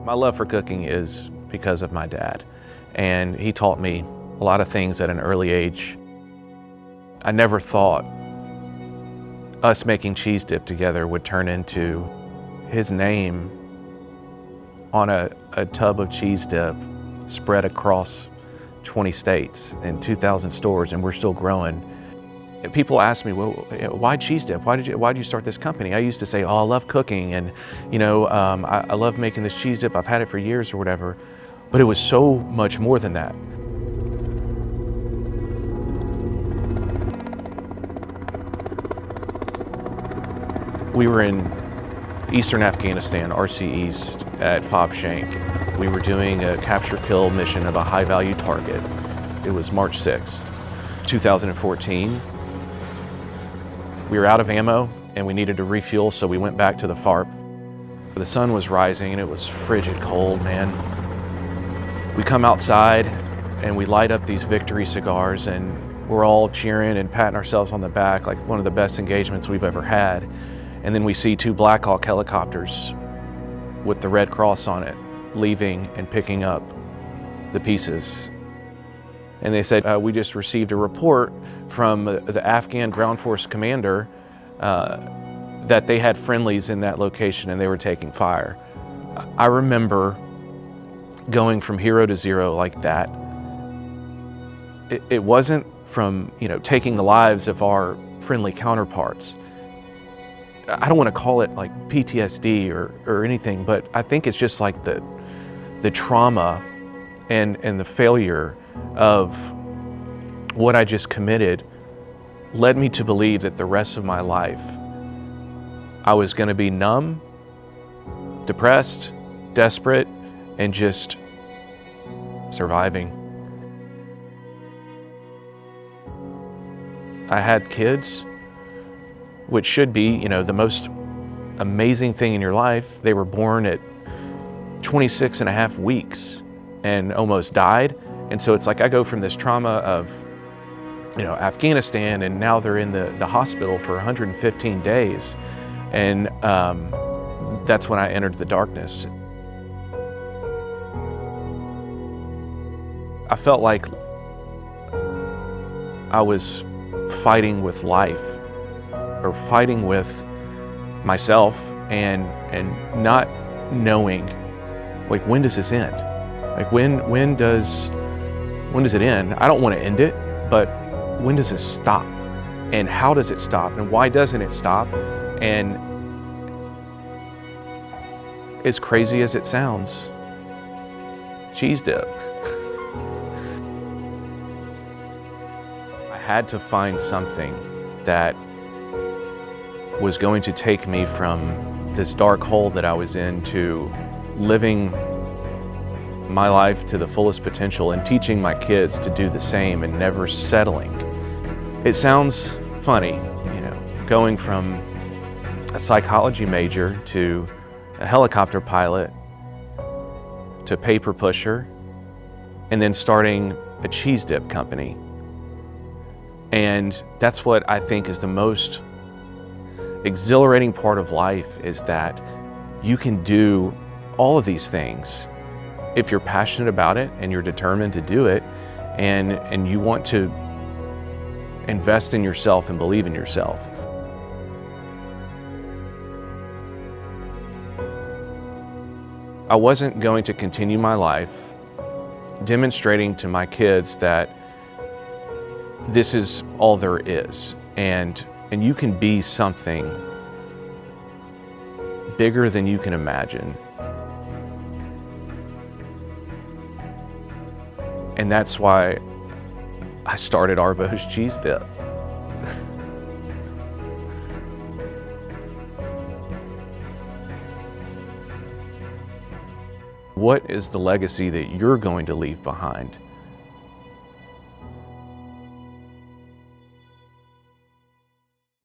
My love for cooking is because of my dad, and he taught me a lot of things at an early age. I never thought us making cheese dip together would turn into his name on a tub of cheese dip spread across 20 states and 2,000 stores, and we're still growing. People ask me, well, why cheese dip? Why did you start this company? I used to say, oh, I love cooking, and I love making this cheese dip. I've had it for years or whatever. But it was so much more than that. We were in eastern Afghanistan, RC East, at Fob Shank. We were doing a capture-kill mission of a high-value target. It was March 6, 2014. We were out of ammo and we needed to refuel, so we went back to the FARP. The sun was rising and it was frigid cold, man. We come outside and we light up these victory cigars, and we're all cheering and patting ourselves on the back like one of the best engagements we've ever had. And then we see 2 Black Hawk helicopters with the Red Cross on it leaving and picking up the pieces. And they said, we just received a report from the Afghan ground force commander that they had friendlies in that location and they were taking fire. I remember going from hero to zero like that. It wasn't from taking the lives of our friendly counterparts. I don't want to call it like PTSD or anything, but I think it's just like the trauma and the failure of what I just committed led me to believe that the rest of my life I was going to be numb, depressed, desperate, and just surviving. I had kids, which should be, the most amazing thing in your life. They were born at 26 and a half weeks and almost died. And so it's like I go from this trauma of, Afghanistan, and now they're in the hospital for 115 days. And that's when I entered the darkness. I felt like I was fighting with life, or fighting with myself, and not knowing, like, when does this end? Like, when does it end? I don't want to end it, but when does it stop? And how does it stop? And why doesn't it stop? And as crazy as it sounds, cheese dip. I had to find something that was going to take me from this dark hole that I was in to living my life to the fullest potential and teaching my kids to do the same and never settling. It sounds funny, going from a psychology major to a helicopter pilot to paper pusher, and then starting a cheese dip company. And that's what I think is the most exhilarating part of life, is that you can do all of these things if you're passionate about it and you're determined to do it, and you want to invest in yourself and believe in yourself. I wasn't going to continue my life demonstrating to my kids that this is all there is, and you can be something bigger than you can imagine. And that's why I started Arbo's Cheese Dip. What is the legacy that you're going to leave behind?